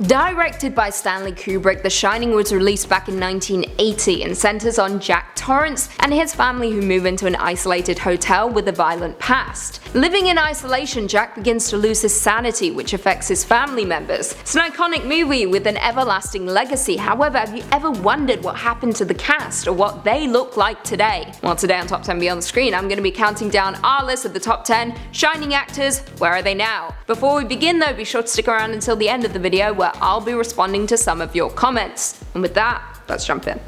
Directed by Stanley Kubrick, The Shining was released back in 1980 and centers on Jack Torrance and his family who move into an isolated hotel with a violent past. Living in isolation, Jack begins to lose his sanity, which affects his family members. It's an iconic movie with an everlasting legacy. However, have you ever wondered what happened to the cast or what they look like today? Well, today on Top 10 Beyond the Screen, I'm going to be counting down our list of the top 10 Shining actors. Where are they now? Before we begin though, be sure to stick around until the end of the video where I'll be responding to some of your comments. And with that, let's jump in.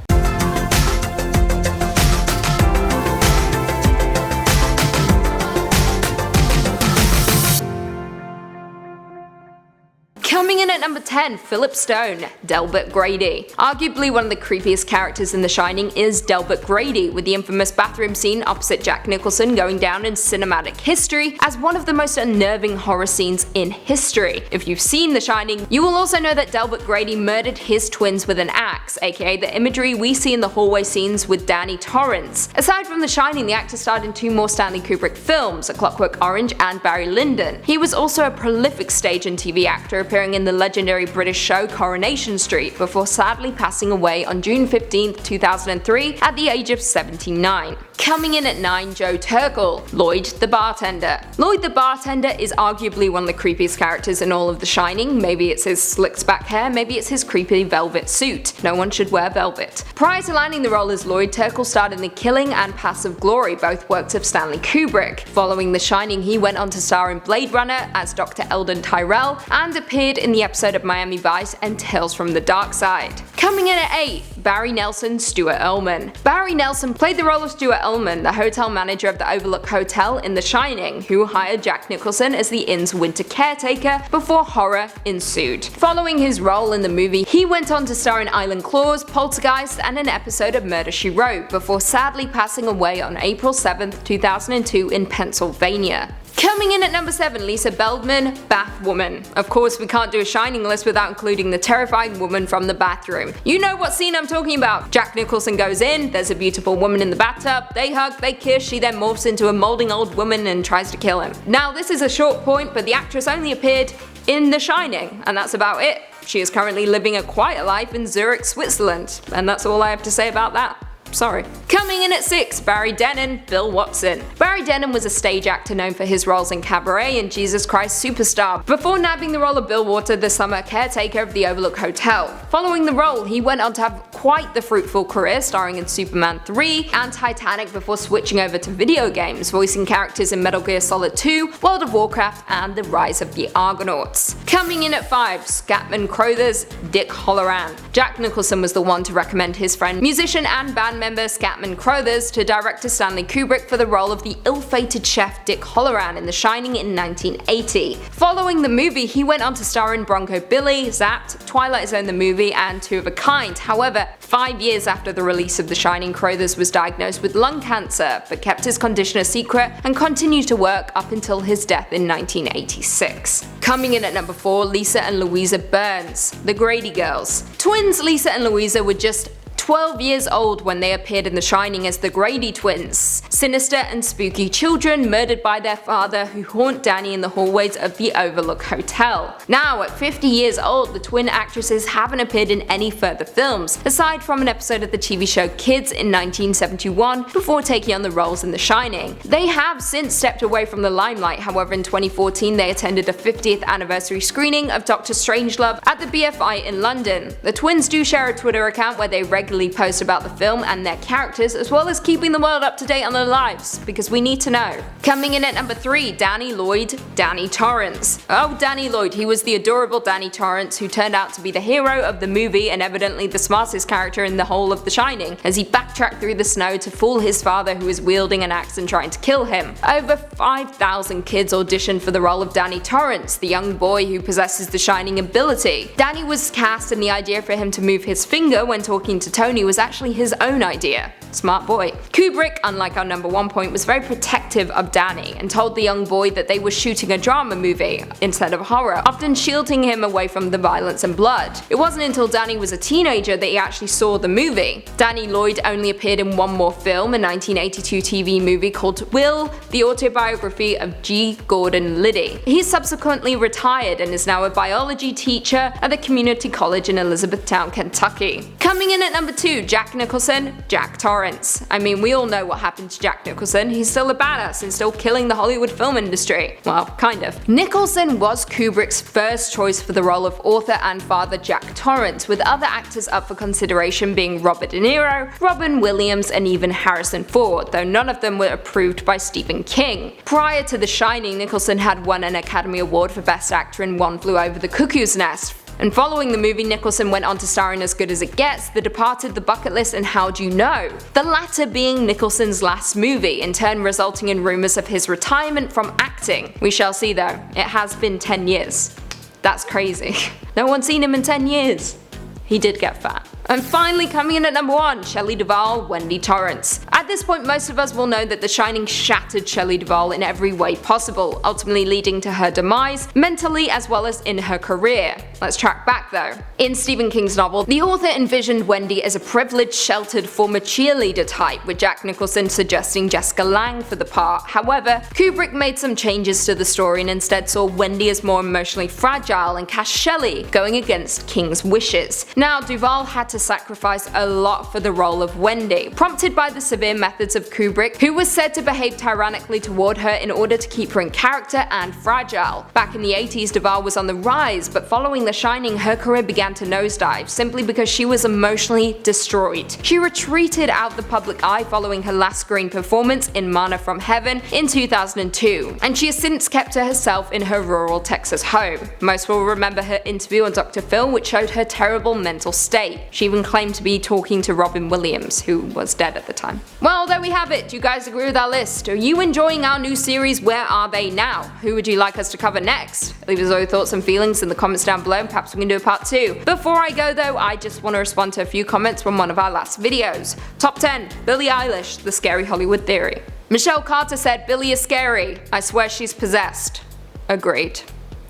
Coming in at number 10, Philip Stone, Delbert Grady. Arguably one of the creepiest characters in The Shining is Delbert Grady, with the infamous bathroom scene opposite Jack Nicholson going down in cinematic history as one of the most unnerving horror scenes in history. If you've seen The Shining, you will also know that Delbert Grady murdered his twins with an axe, aka the imagery we see in the hallway scenes with Jack Torrance. Aside from The Shining, the actor starred in two more Stanley Kubrick films, A Clockwork Orange and Barry Lyndon. He was also a prolific stage and TV actor, appearing in the legendary British show Coronation Street before sadly passing away on June 15, 2003 at the age of 79. Coming in at 9, Joe Terkel, Lloyd the bartender. Lloyd the bartender is arguably one of the creepiest characters in all of The Shining. Maybe it's his slicked back hair, maybe it's his creepy velvet suit. No one should wear velvet. Prior to landing the role as Lloyd, Terkel starred in The Killing and Paths of Glory, both works of Stanley Kubrick. Following The Shining, he went on to star in Blade Runner as Dr. Eldon Tyrell and appeared in the episode of Miami Vice and Tales from the Dark Side. Coming in at 8, Barry Nelson, Stuart Ullman. Barry Nelson played the role of Stuart Ullman, the hotel manager of the Overlook Hotel in The Shining, who hired Jack Nicholson as the inn's winter caretaker before horror ensued. Following his role in the movie, he went on to star in Island Claws, Poltergeist, and an episode of Murder, She Wrote, before sadly passing away on April 7, 2002 in Pennsylvania. Coming in at number 7, Lisa Bellman, Bathwoman. Of course, we can't do a Shining list without including the terrifying woman from the bathroom. You know what scene I'm talking about. Jack Nicholson goes in, there's a beautiful woman in the bathtub, they hug, they kiss, she then morphs into a molding old woman and tries to kill him. Now this is a short point, but the actress only appeared in The Shining, and that's about it. She is currently living a quiet life in Zurich, Switzerland, and that's all I have to say about that. Sorry. Coming in at 6, Barry Denon, Bill Watson. Barry Denon was a stage actor known for his roles in Cabaret and Jesus Christ Superstar, before nabbing the role of Bill Water, the summer caretaker of the Overlook Hotel. Following the role, he went on to have quite the fruitful career, starring in Superman 3 and Titanic before switching over to video games, voicing characters in Metal Gear Solid 2, World of Warcraft, and The Rise of the Argonauts. Coming in at 5, Scatman Crothers, Dick Halloran. Jack Nicholson was the one to recommend his friend, musician and band member Scatman Crothers to director Stanley Kubrick for the role of the ill-fated chef Dick Halloran in The Shining in 1980. Following the movie, he went on to star in Bronco Billy, Zapped, Twilight Zone the movie, and Two of a Kind. However, 5 years after the release of The Shining, Crothers was diagnosed with lung cancer, but kept his condition a secret and continued to work up until his death in 1986. Coming in at number 4, Lisa and Louisa Burns, The Grady Girls. Twins Lisa and Louisa were just 12 years old when they appeared in The Shining as the Grady twins, sinister and spooky children murdered by their father who haunt Danny in the hallways of the Overlook Hotel. Now, at 50 years old, the twin actresses haven't appeared in any further films, aside from an episode of the TV show Kids in 1971 before taking on the roles in The Shining. They have since stepped away from the limelight. However, in 2014 they attended a 50th anniversary screening of Doctor Strangelove at the BFI in London. The twins do share a Twitter account where they regularly post about the film and their characters, as well as keeping the world up to date on their lives, because we need to know. Coming in at number 3, Danny Lloyd, Danny Torrance. Oh, Danny Lloyd, he was the adorable Danny Torrance who turned out to be the hero of the movie and evidently the smartest character in the whole of The Shining, as he backtracked through the snow to fool his father who was wielding an axe and trying to kill him. Over 5,000 kids auditioned for the role of Danny Torrance, the young boy who possesses the Shining ability. Danny was cast, and the idea for him to move his finger when talking to Tony was actually his own idea. Smart boy. Kubrick, unlike our number 1 point, was very protective of Danny and told the young boy that they were shooting a drama movie instead of horror, often shielding him away from the violence and blood. It wasn't until Danny was a teenager that he actually saw the movie. Danny Lloyd only appeared in one more film, a 1982 TV movie called Will, the autobiography of G. Gordon Liddy. He subsequently retired and is now a biology teacher at the community college in Elizabethtown, Kentucky. Coming in at number 2, Jack Nicholson, Jack Torrance. I mean, we all know what happened to Jack Nicholson. He's still a badass and still killing the Hollywood film industry. Well, kind of. Nicholson was Kubrick's first choice for the role of author and father Jack Torrance, with other actors up for consideration being Robert De Niro, Robin Williams, and even Harrison Ford, though none of them were approved by Stephen King. Prior to The Shining, Nicholson had won an Academy Award for Best Actor in One Flew Over the Cuckoo's Nest. And following the movie, Nicholson went on to star in As Good As It Gets, The Departed, The Bucket List, and How'd You Know?, the latter being Nicholson's last movie, in turn resulting in rumours of his retirement from acting. We shall see though, it has been 10 years. That's crazy. No one's seen him in 10 years. He did get fat. And finally, coming in at number 1, Shelley Duvall, Wendy Torrance. At this point, most of us will know that The Shining shattered Shelley Duvall in every way possible, ultimately leading to her demise, mentally as well as in her career. Let's track back though. In Stephen King's novel, the author envisioned Wendy as a privileged, sheltered former cheerleader type, with Jack Nicholson suggesting Jessica Lange for the part. However, Kubrick made some changes to the story and instead saw Wendy as more emotionally fragile and cast Shelley, going against King's wishes. Now, Duvall had to sacrifice a lot for the role of Wendy, prompted by the severe methods of Kubrick, who was said to behave tyrannically toward her in order to keep her in character and fragile. Back in the 80s, Duvall was on the rise, but following The Shining, her career began to nosedive, simply because she was emotionally destroyed. She retreated out the public eye following her last screen performance in Manna from Heaven in 2002, and she has since kept to herself in her rural Texas home. Most will remember her interview on Dr. Phil, which showed her terrible mental state. She even claimed to be talking to Robin Williams, who was dead at the time. Well, there we have it. Do you guys agree with our list? Are you enjoying our new series, Where Are They Now? Who would you like us to cover next? Leave us all your thoughts and feelings in the comments down below, and perhaps we can do a part 2. Before I go though, I just want to respond to a few comments from one of our last videos. Top 10, Billie Eilish, The Scary Hollywood Theory. Michelle Carter said, Billie is scary. I swear she's possessed. Agreed.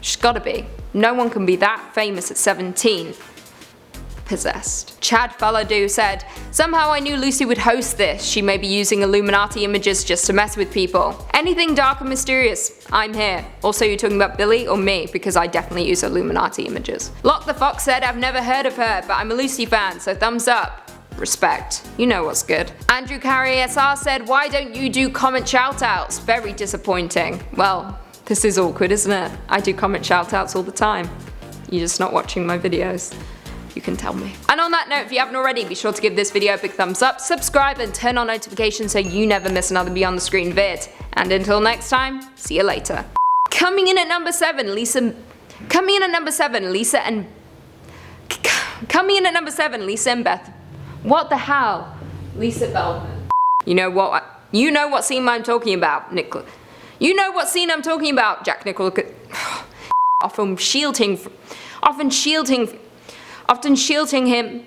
She's gotta be. No one can be that famous at 17. Possessed. Chad Faladu said, somehow I knew Lucy would host this. She may be using Illuminati images just to mess with people. Anything dark and mysterious, I'm here. Also, you talking about Billy or me? Because I definitely use Illuminati images. Lock the Fox said, I've never heard of her, but I'm a Lucy fan, so thumbs up. Respect. You know what's good. Andrew Carey SR said, why don't you do comment shoutouts? Very disappointing. Well, this is awkward, isn't it? I do comment shoutouts all the time. You're just not watching my videos. You can tell me. And on that note, if you haven't already, be sure to give this video a big thumbs up, subscribe, and turn on notifications so you never miss another Beyond the Screen vid. And until next time, see you later. Coming in at number 7, Lisa and Beth. What the hell? Lisa Bellman. You know what scene I'm talking about, Nicholas. You know what scene I'm talking about, Jack Nicholson. Often shielding him